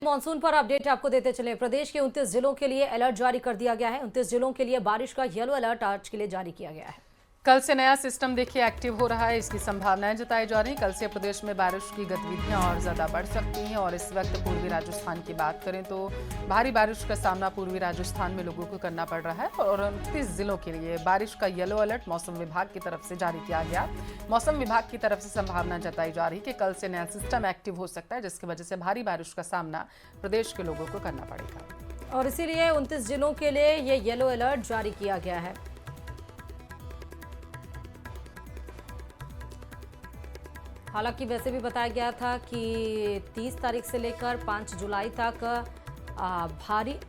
Monsoon पर update आपको देते चले। प्रदेश के 29 जिलों के लिए अलर्ट जारी कर दिया गया है। 29 जिलों के लिए बारिश का येलो अलर्ट आज के लिए जारी किया गया है। कल से नया सिस्टम देखिए एक्टिव हो रहा है, इसकी संभावनाएं जताई जा रही। कल से प्रदेश में बारिश की गतिविधियां और ज्यादा बढ़ सकती हैं। और इस वक्त पूर्वी राजस्थान की बात करें तो भारी बारिश का सामना पूर्वी राजस्थान में लोगों को करना पड़ रहा है। और 29 जिलों के लिए बारिश का येलो अलर्ट मौसम विभाग की तरफ से जारी किया गया। मौसम विभाग की तरफ से संभावना जताई जा रही कि कल से नया सिस्टम एक्टिव हो सकता है, जिसकी वजह से भारी बारिश का सामना प्रदेश के लोगों को करना पड़ेगा। और इसीलिए 29 जिलों के लिए ये येलो अलर्ट जारी किया गया है। हालांकि वैसे भी बताया गया था कि 30 तारीख से लेकर 5 जुलाई तक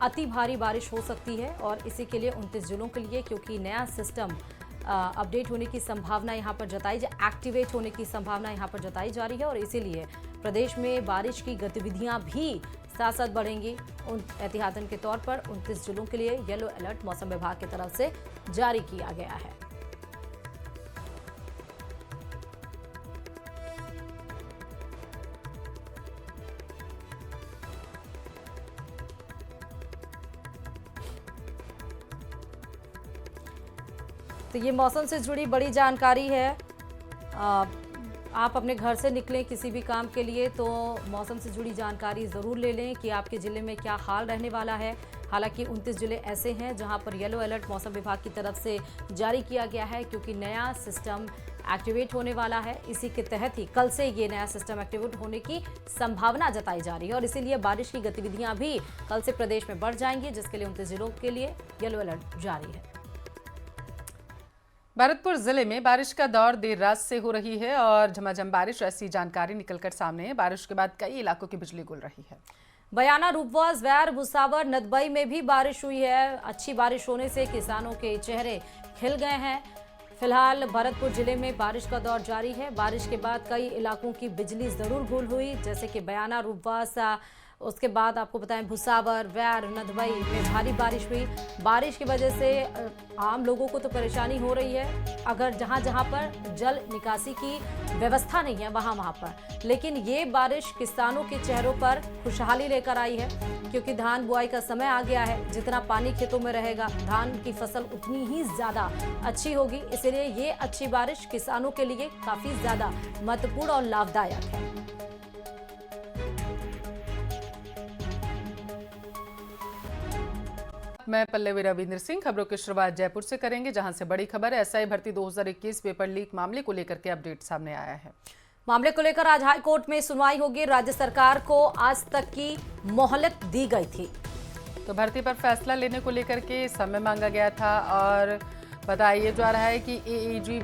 अति भारी बारिश हो सकती है। और इसी के लिए 29 जिलों के लिए, क्योंकि नया सिस्टम अपडेट होने की संभावना यहाँ पर एक्टिवेट होने की संभावना यहाँ पर जताई जा रही है। और इसीलिए प्रदेश में बारिश की गतिविधियाँ भी साथ साथ बढ़ेंगी। एहतियातन के तौर पर 29 जिलों के लिए येलो अलर्ट मौसम विभाग की तरफ से जारी किया गया है। तो ये मौसम से जुड़ी बड़ी जानकारी है। आप अपने घर से निकलें किसी भी काम के लिए तो मौसम से जुड़ी जानकारी ज़रूर ले लें कि आपके ज़िले में क्या हाल रहने वाला है। हालांकि 29 ज़िले ऐसे हैं जहां पर येलो अलर्ट मौसम विभाग की तरफ से जारी किया गया है, क्योंकि नया सिस्टम एक्टिवेट होने वाला है। इसी के तहत ही कल से ये नया सिस्टम एक्टिवेट होने की संभावना जताई जा रही है। और इसीलिए बारिश की गतिविधियाँ भी कल से प्रदेश में बढ़ जाएंगी, जिसके लिए 29 जिलों के लिए येलो अलर्ट जारी है। भरतपुर जिले में बारिश का दौर देर रात से हो रही है और झमाझम बारिश, ऐसी जानकारी निकलकर सामने है। बारिश के बाद कई इलाकों की बिजली गुल रही है। बयाना, रूपवास, वैर, भुसावर, नदबई में भी बारिश हुई है। अच्छी बारिश होने से किसानों के चेहरे खिल गए हैं। फिलहाल भरतपुर जिले में बारिश का दौर जारी है। बारिश के बाद कई इलाकों की बिजली जरूर गुल हुई, जैसे कि बयाना, रूपवास, उसके बाद आपको बताएं भुसावर, वैर, नदबई में भारी बारिश हुई। बारिश की वजह से आम लोगों को तो परेशानी हो रही है, अगर जहां जहां पर जल निकासी की व्यवस्था नहीं है वहां पर। लेकिन ये बारिश किसानों के चेहरों पर खुशहाली लेकर आई है, क्योंकि धान बुआई का समय आ गया है। जितना पानी खेतों में रहेगा, धान की फसल उतनी ही ज़्यादा अच्छी होगी। इसलिए ये अच्छी बारिश किसानों के लिए काफ़ी ज़्यादा महत्वपूर्ण और लाभदायक है। मैं पल्लवी रविंद्र सिंह। खबरों की शुरुआत जयपुर से करेंगे, जहां से बड़ी खबर है। एसआई भर्ती 2021 पेपर लीक मामले को लेकर के अपडेट सामने आया है। मामले को लेकर आज हाई कोर्ट में सुनवाई होगी। राज्य सरकार को आज तक की मोहलत दी गई थी। तो भर्ती पर फैसला लेने को लेकर के समय मांगा गया था और बताया जा रहा है कि एईजी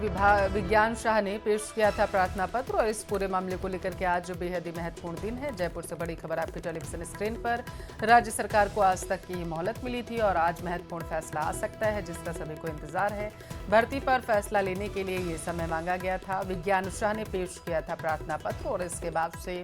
विज्ञान शाह ने पेश किया था प्रार्थना पत्र। और इस पूरे मामले को लेकर के आज बेहद ही महत्वपूर्ण दिन है। जयपुर से बड़ी खबर आपके टेलीविजन स्क्रीन पर। राज्य सरकार को आज तक की मोहलत मिली थी और आज महत्वपूर्ण फैसला आ सकता है, जिसका सभी को इंतजार है। भर्ती पर फैसला लेने के लिए ये समय मांगा गया था। विज्ञान शाह ने पेश किया था प्रार्थना पत्र और इसके बाद से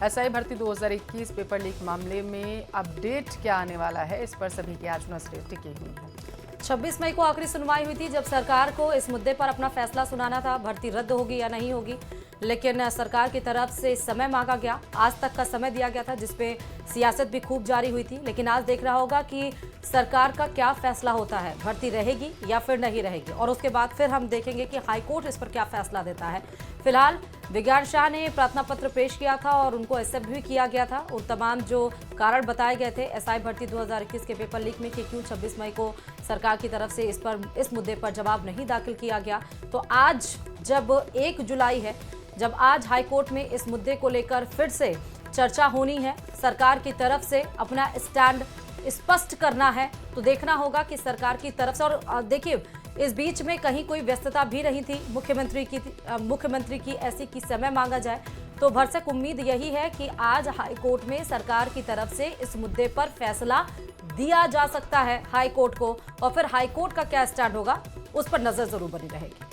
एसआई भर्ती 2021 पेपर लीक मामले में अपडेट क्या आने वाला है, इस पर सभी की आज नजरें टिकी हुई है। 26 मई को आखिरी सुनवाई हुई थी, जब सरकार को इस मुद्दे पर अपना फैसला सुनाना था, भर्ती रद्द होगी या नहीं होगी। लेकिन सरकार की तरफ से समय मांगा गया, आज तक का समय दिया गया था, जिसपे सियासत भी खूब जारी हुई थी। लेकिन आज देख रहा होगा कि सरकार का क्या फैसला होता है, भर्ती रहेगी या फिर नहीं रहेगी। और उसके बाद फिर हम देखेंगे कि हाईकोर्ट इस पर क्या फैसला देता है। फिलहाल विज्ञान शाह ने प्रार्थना पत्र पेश किया था और उनको एक्सेप्ट भी किया गया था। और तमाम जो कारण बताए गए थे एसआई भर्ती 2021 के पेपर लीक में कि क्यों 26 मई को सरकार की तरफ से इस मुद्दे पर जवाब नहीं दाखिल किया गया। तो आज जब 1 जुलाई है, जब आज हाईकोर्ट में इस मुद्दे को लेकर फिर से चर्चा होनी है, सरकार की तरफ से अपना स्टैंड स्पष्ट करना है, तो देखना होगा कि सरकार की तरफ से। और देखिए, इस बीच में कहीं कोई व्यस्तता भी नहीं थी मुख्यमंत्री की ऐसी कि समय मांगा जाए। तो भरसक उम्मीद यही है कि आज हाईकोर्ट में सरकार की तरफ से इस मुद्दे पर फैसला दिया जा सकता है हाईकोर्ट को। और फिर हाईकोर्ट का क्या स्टैंड होगा, उस पर नजर जरूर बनी रहेगी।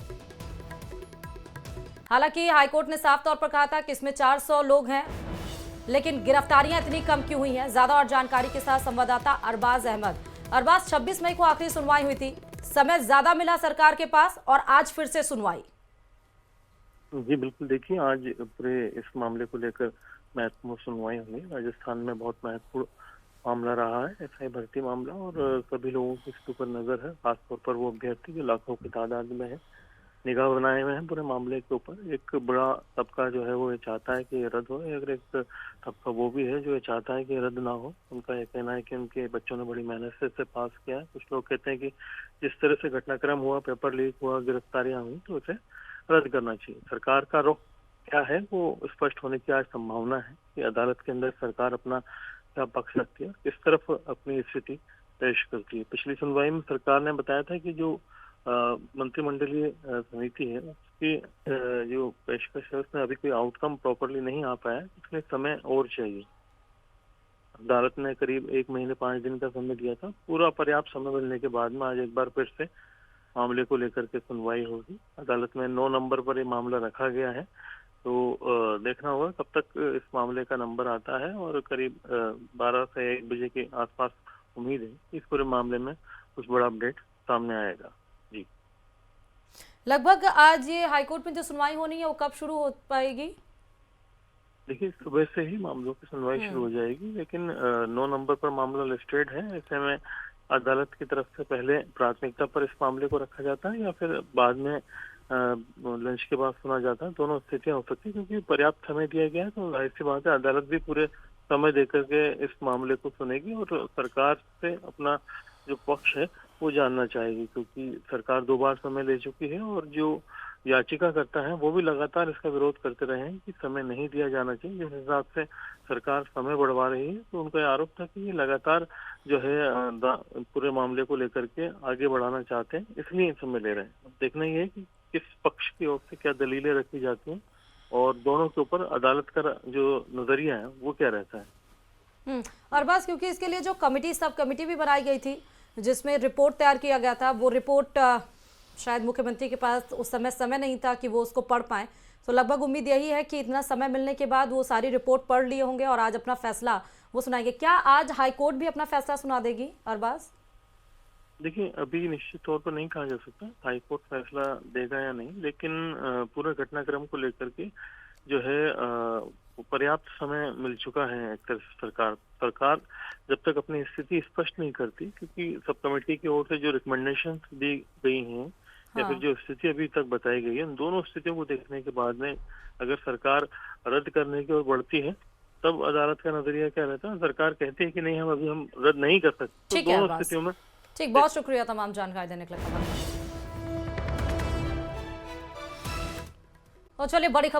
हालांकि हाईकोर्ट ने साफ तौर पर कहा था कि इसमें 400 लोग हैं, लेकिन गिरफ्तारियां इतनी कम क्यों हुई हैं? ज्यादा और जानकारी के साथ संवाददाता अरबाज अहमद। अरबाज, 26 मई को आखिरी सुनवाई हुई थी, समय ज्यादा मिला सरकार के पास और आज फिर से सुनवाई। जी बिल्कुल, देखिए आज पूरे इस मामले को लेकर महत्वपूर्ण सुनवाई हुई। राजस्थान में बहुत महत्वपूर्ण मामला रहा है, एसआई भर्ती मामला, और सभी लोगों की इसके ऊपर नजर है, खासतौर पर वो अभ्यर्थी जो लाखों की तादाद में है, निगाह बनाए हुए हैं पूरे मामले के ऊपर। एक बड़ा तबका जो है वो ये चाहता है कि ये रद्द हो, अगर एक तबका वो भी है जो ये चाहता है कि ये रद्द ना हो। उनका ये कहना है कि उनके बच्चों ने बड़ी मेहनत से इसे पास किया है। कुछ लोग कहते हैं कि जिस तरह से घटनाक्रम हुआ, पेपर लीक हुआ, गिरफ्तारियां हुई, तो उसे रद्द करना चाहिए। सरकार का रुख क्या है वो स्पष्ट होने की आज संभावना है कि अदालत के अंदर सरकार अपना क्या पक्ष रखती है, किस तरफ अपनी स्थिति पेश करती है। पिछली सुनवाई में सरकार ने बताया था कि जो मंत्रिमंडलीय समिति है उसकी जो पेशकश है उसमें अभी कोई आउटकम प्रॉपरली नहीं आ पाया, इसलिए समय और चाहिए। अदालत ने करीब 1 महीने 5 दिन का समय दिया था। पूरा पर्याप्त समय मिलने के बाद में आज एक बार फिर से मामले को लेकर के सुनवाई होगी। अदालत में 9 नंबर पर ये मामला रखा गया है, तो देखना होगा कब तक इस मामले का नंबर आता है, और करीब 12 से 1 बजे के आसपास उम्मीद है इस पूरे मामले में कुछ बड़ा अपडेट सामने आएगा। जी, लगभग आज ये हाईकोर्ट में जो सुनवाई होनी है वो कब शुरू हो पाएगी? देखिए सुबह से ही मामलों की सुनवाई शुरू हो जाएगी, लेकिन 9 नंबर पर मामला लिस्टेड है। ऐसे में अदालत की तरफ से पहले प्राथमिकता पर इस मामले को रखा जाता है या फिर बाद में लंच के बाद सुना जाता है। दोनों स्थितियां हो सकती है, क्योंकि पर्याप्त समय दिया गया है, तो जाहिर सी बात है अदालत भी पूरे समय देकर के इस मामले को सुनेगी और सरकार से अपना जो पक्ष है वो जानना चाहेगी, क्योंकि सरकार 2 बार समय ले चुकी है और जो याचिका करता है वो भी लगातार इसका विरोध करते रहे हैं कि समय नहीं दिया जाना चाहिए। जिस हिसाब से सरकार समय बढ़वा रही है, तो उनका आरोप था कि ये लगातार जो है पूरे मामले को लेकर के आगे बढ़ाना चाहते हैं, इसलिए समय ले रहे हैं। अब देखना ये है कि किस पक्ष की ओर से क्या दलीलें रखी जाती हैं और दोनों के ऊपर अदालत का जो नजरिया है वो क्या रहता है। और बस क्योंकि इसके लिए जो सब कमेटी भी बनाई गई थी जिसमें रिपोर्ट तैयार किया गया था, वो रिपोर्ट शायद मुख्यमंत्री के पास उस समय नहीं था कि वो उसको पढ़ पाए, तो लगभग उम्मीद यही है कि इतना समय मिलने के बाद वो सारी रिपोर्ट पढ़ लिए होंगे और आज अपना फैसला वो सुनाएंगे। क्या आज हाईकोर्ट भी अपना फैसला सुना देगी अरबाज? देखिए अभी निश्चित तौर पर नहीं कहा जा सकता हाईकोर्ट फैसला देगा या नहीं, लेकिन पूरे घटनाक्रम को लेकर के जो है पर्याप्त समय मिल चुका है। एक तरह से सरकार जब तक अपनी स्थिति स्पष्ट नहीं करती, क्योंकि सब कमेटी की ओर से जो रिकमेंडेशन दी गई हैं या फिर जो स्थिति अभी तक बताई गई है, उन दोनों स्थितियों को देखने के बाद में अगर सरकार रद्द करने की ओर बढ़ती है, तब अदालत का नजरिया क्या रहता है। सरकार कहती है कि नहीं हम रद्द नहीं कर सकते, तो दोनों स्थितियों में। ठीक, बहुत शुक्रिया तमाम जानकारी देने के लिए। और चलिए बड़ी खबर